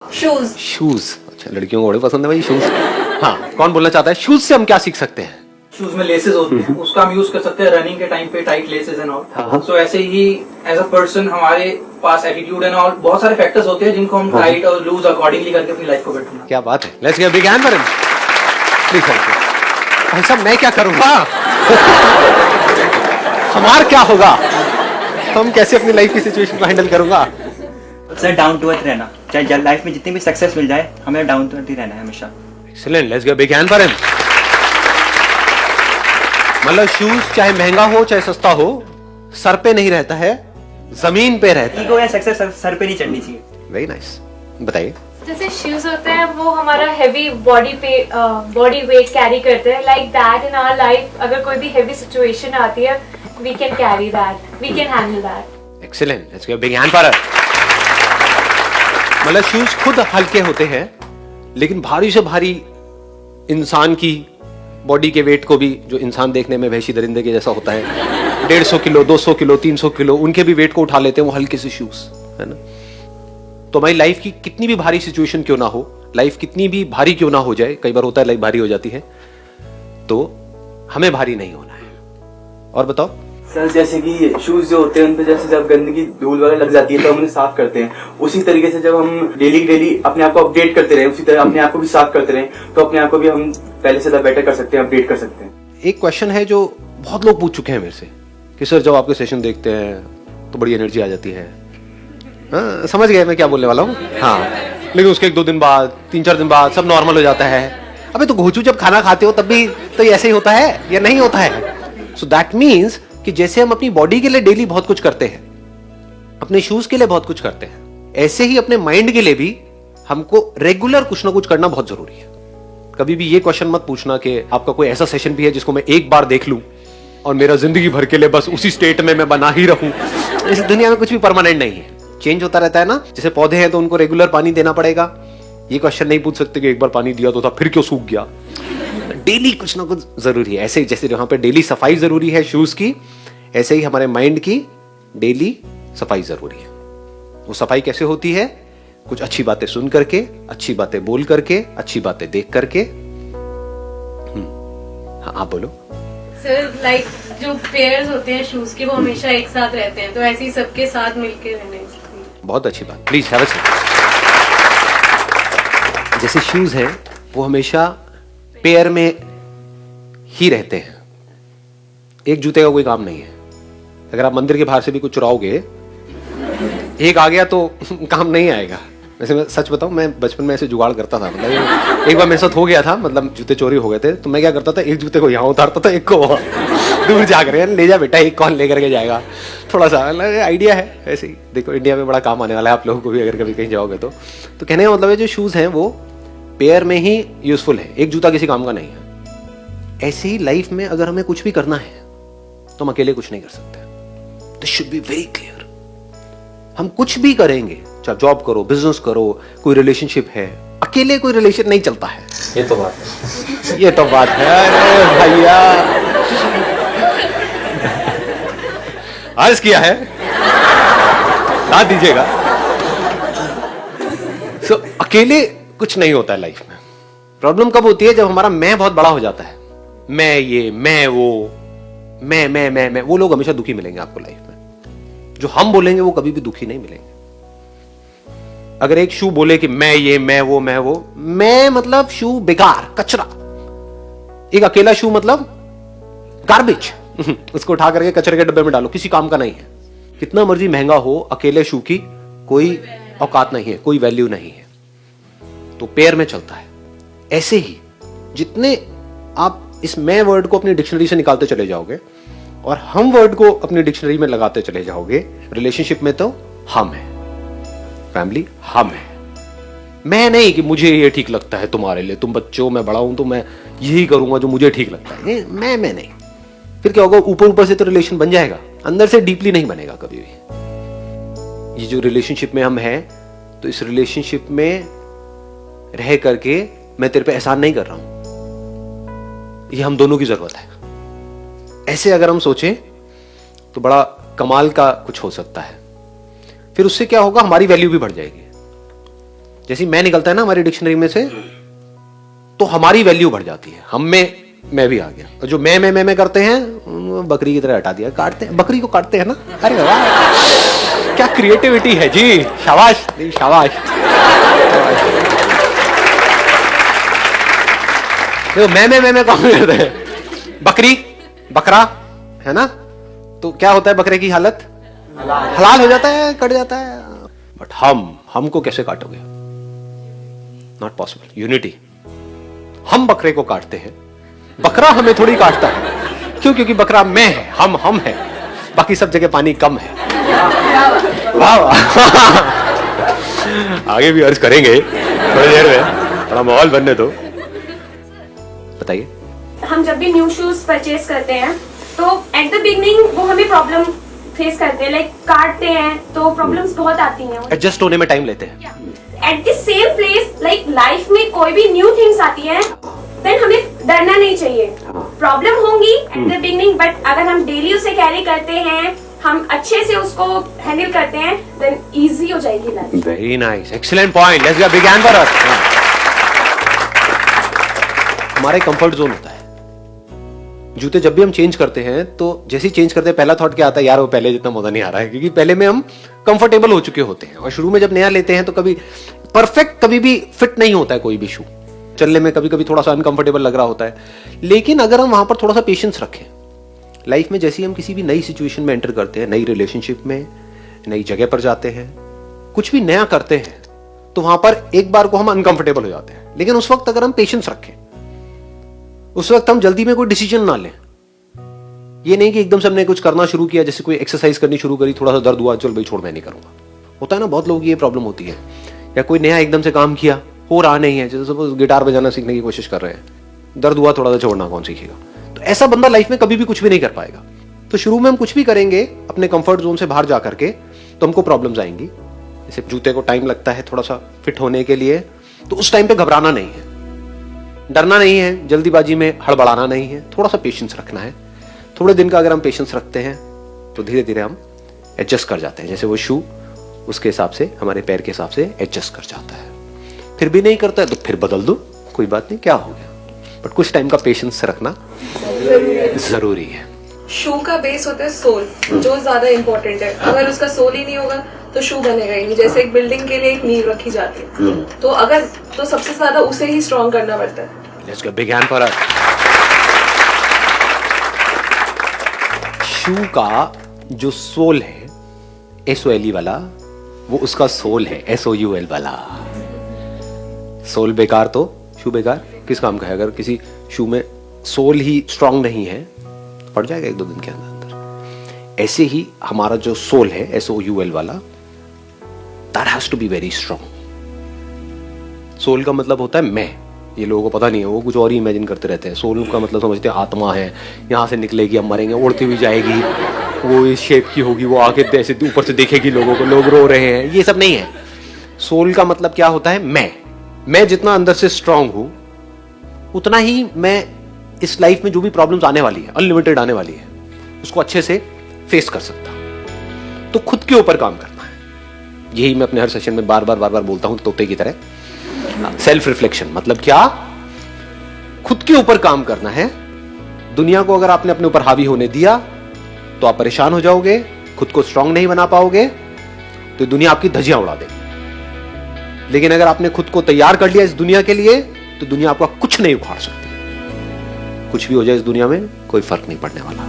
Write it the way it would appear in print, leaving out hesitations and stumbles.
Shoes. Shoes, अच्छा लड़कियों को बड़े पसंद है भाई शूज। हाँ, कौन बोलना चाहता है शूज से हम क्या सीख सकते हैं? शूज में लेसेस होते हैं, उसका हम यूज कर सकते हैं रनिंग के टाइम पे, टाइट लेसेस एंड ऑल। सो ऐसे ही एज अ पर्सन हमारे पास एटीट्यूड एंड ऑल बहुत सारे फैक्टर्स होते हैं जिनको हम टाइट और लूज अकॉर्डिंगली करके अपनी लाइफ को बेटर बनाते हैं। क्या बात है, let's give big hand for him. Please भाई साहब, मैं क्या करूंगा? हमारा क्या होगा? हम कैसे अपनी लाइफ की सिचुएशन को हैंडल करूंगा? सर डाउन टू अर्थ रहना, चाहे लाइफ में जितनी भी सक्सेस मिल जाए हमें डाउन टू अर्थ ही रहना है हमेशा। Excellent, let's give big hand for him. मतलब शूज चाहे महंगा हो चाहे सस्ता हो, सर पे नहीं रहता है, जमीन पे रहता है। ईगो या सक्सेस सर पे नहीं चढ़नी चाहिए। वेरी नाइस, बताइए। जैसे शूज होते हैं वो हमारा हैवी बॉडी वेट कैरी करते हैं, like that in our life अगर कोई भी हैवी सिचुएशन आती है we can carry that, we can handle that. Excellent, let's give big hand for her. मतलब शूज खुद हल्के होते हैं लेकिन भारी से भारी इंसान की बॉडी के वेट को भी, जो इंसान देखने में वहशी दरिंदे के जैसा होता है, 150 किलो 200 किलो 300 किलो, उनके भी वेट को उठा लेते हैं वो हल्के से शूज, है ना। तो हमारी लाइफ की कितनी भी भारी सिचुएशन क्यों ना हो, लाइफ कितनी भी भारी क्यों ना हो जाए, कई बार होता है लाइफ भारी हो जाती है, तो हमें भारी नहीं होना है। और बताओ सर, जैसे कि शूज जो होते हैं उन पे जैसे जब गंदगी धूल वगैरह लग जाती है तो हम उन्हें साफ करते हैं, उसी तरीके से जब हम डेली अपने आप को अपडेट करते रहे, उसी तरह अपने आप को भी साफ करते रहे तो अपने आप को भी हम पहले से बेटर कर सकते हैं, अपडेट कर सकते हैं। एक क्वेश्चन है जो बहुत लोग पूछ चुके हैं मेरे से कि सर जब आपके सेशन देखते हैं तो बड़ी एनर्जी आ जाती है। हाँ, समझ गए मैं क्या बोलने वाला हूँ। हाँ, लेकिन उसके 1-2 दिन बाद 3-4 दिन बाद सब नॉर्मल हो जाता है। अबे तो घोचू जब खाना खाते हो तब भी तो ऐसे ही होता है या नहीं होता है? सो दैट मीन्स कि जैसे हम अपनी बॉडी के लिए डेली बहुत कुछ करते हैं, अपने शूज के लिए बहुत कुछ करते हैं, ऐसे ही अपने माइंड के लिए भी हमको रेगुलर कुछ ना कुछ करना बहुत जरूरी है। कभी भी ये क्वेश्चन मत पूछना कि आपका कोई ऐसा सेशन भी है जिसको मैं एक बार देख लूं और मेरा जिंदगी भर के लिए बस उसी स्टेट में मैं बना ही रहूं। इस दुनिया में कुछ भी परमानेंट नहीं है, चेंज होता रहता है ना। जैसे पौधे हैं तो उनको रेगुलर पानी देना पड़ेगा। ये क्वेश्चन नहीं पूछ सकते कि एक बार पानी दिया तो था फिर क्यों सूख गया। डेली कुछ ना कुछ जरूरी है। ऐसे ही जैसे जहां पे डेली सफाई जरूरी है शूज की, ऐसे ही हमारे माइंड की डेली सफाई जरूरी है। वो सफाई कैसे होती है? कुछ अच्छी बातें सुन करके, अच्छी बातें बोल करके, अच्छी बातें देख करके। हाँ, आप बोलो। सर लाइक जो पेयर्स होते हैं शूज के वो हमेशा एक साथ रहते हैं, तो ऐसे ही सबके साथ मिलके रहने चाहिए। बहुत अच्छी बात, प्लीज हैव अ सीट। जैसे शूज हैं वो हमेशा पेयर में ही रहते हैं, एक जूते का कोई काम नहीं है। अगर आप मंदिर के बाहर से भी कुछ चुराओगे, एक आ गया तो काम नहीं आएगा। वैसे मैं सच बताऊं, मैं बचपन में ऐसे जुगाड़ करता था। मतलब एक बार मेरे साथ हो गया था, मतलब जूते चोरी हो गए थे, तो मैं क्या करता था, एक जूते को यहाँ उतारता था, एक को दूर जाकर ले जा बेटा, एक कौन लेकर के जाएगा। थोड़ा सा आइडिया है ऐसे ही। देखो इंडिया में बड़ा काम आने वाला है आप लोगों को भी, अगर कभी कहीं जाओगे तो कहने का मतलब है जो शूज हैं वो पेयर में ही यूजफुल है, एक जूता किसी काम का नहीं है। ऐसे ही लाइफ में अगर हमें कुछ भी करना है तो हम अकेले कुछ नहीं कर सकते। This should be very clear. हम कुछ भी करेंगे, चाहे जॉब करो, बिजनेस करो, कोई रिलेशनशिप है, अकेले कोई रिलेशन नहीं चलता है। ये तो बात है, ये तो बात है। अरे भैया अर्ज किया है, साथ दीजिएगा। सो अकेले कुछ नहीं होता है लाइफ में। प्रॉब्लम कब होती है? जब हमारा मैं बहुत बड़ा हो जाता है। मैं ये, मैं वो, मैं, वो लोग हमेशा दुखी मिलेंगे आपको लाइफ में। जो हम बोलेंगे वो कभी भी दुखी नहीं मिलेंगे। अगर एक शू बोले कि मैं ये, मैं वो, मैं मतलब शू बेकार, कचरा। एक अकेला शू मतलब गार्बेज। उसको उठा करके कचरे के डब्बे में डालो, किसी काम का नहीं है। कितना मर्जी महंगा हो, अकेले शू की कोई औकात नहीं है, कोई वैल्यू नहीं है। तो पेयर में चलता है। ऐसे ही जितने आप इस मैं वर्ड को अपनी डिक्शनरी से निकालते चले जाओगे और हम वर्ड को अपनी डिक्शनरी में लगाते चले जाओगे, रिलेशनशिप में तो हम है, फैमिली हम है। मैं नहीं कि मुझे ये ठीक लगता है तुम्हारे लिए, तुम बच्चों, मैं बड़ा हूं तो मैं यही करूंगा जो मुझे ठीक लगता है। मैं नहीं। फिर क्या होगा? ऊपर ऊपर से तो रिलेशन बन जाएगा, अंदर से डीपली नहीं बनेगा कभी भी। ये जो रिलेशनशिप में हम हैं, तो इस रिलेशनशिप में रह करके मैं तेरे पे एहसान नहीं कर रहा हूं, ये हम दोनों की जरूरत है। ऐसे अगर हम सोचें तो बड़ा कमाल का कुछ हो सकता है। फिर उससे क्या होगा? हमारी वैल्यू भी बढ़ जाएगी। जैसे मैं निकलता है ना हमारी डिक्शनरी में से, तो हमारी वैल्यू बढ़ जाती है। हम में मैं भी आ गया, और जो मैं करते हैं बकरी की तरह हटा दिया, काटते हैं बकरी को, काटते हैं ना। अरे वाह, क्या क्रिएटिविटी है जी, शाबाश शाबाश। देखो मैं कौन करते हैं, बकरी बकरा है ना, तो क्या होता है बकरे की हालत, हलाल हो जाता है, कट जाता है। बट हमको कैसे काटोगे, नॉट पॉसिबल। यूनिटी, हम बकरे को काटते हैं, बकरा हमें थोड़ी काटता है। क्यों? क्योंकि बकरा मैं है, हम है, बाकी सब जगह पानी कम है। वाह वाह। आगे भी अर्ज करेंगे थोड़ी देर में, थोड़ा माहौल बनने दो। बताइए। हम जब भी न्यू शूज परचेज करते हैं तो एट द बिगनिंग वो हमें प्रॉब्लम फेस करते हैं, लाइक काटते हैं तो प्रॉब्लम्स बहुत आती हैं। एडजस्ट होने में टाइम लेते हैं। At the same place, like life में कोई भी न्यू थिंग्स आती है, देन हमें डरना नहीं चाहिए। प्रॉब्लम होंगी एट द बिगनिंग, बट अगर हम डेली उसे कैरी करते हैं, हम अच्छे से उसको हैंडल करते हैं, देन इजी हो जाएगी life. Very nice, excellent point, let's give a big hand for अस। हमारे कंफर्ट जोन होता है। जूते जब भी हम चेंज करते हैं तो जैसे ही चेंज करते हैं पहला थॉट क्या आता है, यार वो पहले जितना मजा नहीं आ रहा है, क्योंकि पहले में हम कंफर्टेबल हो चुके होते हैं। और शुरू में जब नया लेते हैं तो कभी परफेक्ट, कभी भी फिट नहीं होता है कोई भी शू, चलने में कभी कभी थोड़ा सा अनकंफर्टेबल लग रहा होता है। लेकिन अगर हम वहां पर थोड़ा सा पेशेंस रखें, लाइफ में जैसे ही हम किसी भी नई सिचुएशन में एंटर करते हैं, नई रिलेशनशिप में, नई जगह पर जाते हैं, कुछ भी नया करते हैं, तो वहां पर एक बार को हम अनकंफर्टेबल हो जाते हैं। लेकिन उस वक्त अगर हम पेशेंस रखें, उस वक्त हम जल्दी में कोई डिसीजन ना लें। ये नहीं कि एकदम से हमने कुछ करना शुरू किया, जैसे कोई एक्सरसाइज करनी शुरू करी, थोड़ा सा दर्द हुआ, चल भाई छोड़ मैं नहीं करूंगा। होता है ना, बहुत लोगों की ये प्रॉब्लम होती है। या कोई नया एकदम से काम किया, हो रहा नहीं है, जैसे सपोज गिटार बजाना सीखने की कोशिश कर रहे हैं, दर्द हुआ थोड़ा सा, छोड़ना कौन सीखेगा। तो ऐसा बंदा लाइफ में कभी भी कुछ भी नहीं कर पाएगा। तो शुरू में हम कुछ भी करेंगे अपने कंफर्ट जोन से बाहर जा करके, तो हमको प्रॉब्लम्स आएंगी। जैसे जूते को टाइम लगता है थोड़ा सा फिट होने के लिए, तो उस टाइम पे घबराना नहीं है, डरना नहीं है, जल्दीबाजी में हड़बड़ाना नहीं है, थोड़ा सा पेशेंस रखना है। थोड़े दिन का अगर हम पेशेंस रखते हैं तो धीरे धीरे हम एडजस्ट कर जाते हैं। जैसे वो शू उसके हिसाब से, हमारे पैर के हिसाब से एडजस्ट कर जाता है। फिर भी नहीं करता है तो फिर बदल दो, कोई बात नहीं, क्या हो गया। बट कुछ टाइम का पेशेंस रखना जरूरी है। शू का बेस होता है सोल, जो ज्यादा इंपॉर्टेंट है। अगर उसका सोल ही नहीं होगा तो शू बनेगा ही नहीं। जैसे एक बिल्डिंग के लिए एक नींव रखी जाती है, तो सबसे ज्यादा उसे ही स्ट्रॉन्ग करना पड़ता है। Let's give a big hand for us. Shoe का जो सोल है, SOLE वाला, वो उसका सोल है, SOUL वाला। सोल बेकार तो शू बेकार किस काम का है। अगर किसी शू में सोल ही स्ट्रांग नहीं है, पड़ जाएगा 1-2 दिन के अंदर। ऐसे ही हमारा जो सोल है, SOUL वाला, that has to be very strong. Soul का मतलब होता है मैं। ये लोगों को पता नहीं है, वो कुछ और ही इमेजिन करते रहते हैं। सोल का मतलब समझते हैं आत्मा है, यहाँ से निकलेगी, हम मरेंगे, उड़ती हुई जाएगी, वो इस शेप की होगी, वो आके ऐसे ऊपर से देखेगी लोगों को, लोग रो रहे हैं। ये सब नहीं है। सोल का मतलब क्या होता है, मैं जितना अंदर से स्ट्रांग हूं, उतना ही मैं इस लाइफ में जो भी प्रॉब्लम्स आने वाली है, अनलिमिटेड आने वाली है, उसको अच्छे से फेस कर सकता हूं। तो खुद के ऊपर काम करना है। यही मैं अपने हर सेशन में बार बार बोलता हूं, तोते की तरह। सेल्फ रिफ्लेक्शन मतलब क्या, खुद के ऊपर काम करना है। दुनिया को अगर आपने अपने ऊपर हावी होने दिया तो आप परेशान हो जाओगे, खुद को स्ट्रांग नहीं बना पाओगे, तो दुनिया आपकी धज्जियां उड़ा देगी। लेकिन अगर आपने खुद को तैयार कर लिया इस दुनिया के लिए, तो दुनिया आपका कुछ नहीं उखाड़ सकती। कुछ भी हो जाए इस दुनिया में, कोई फर्क नहीं पड़ने वाला।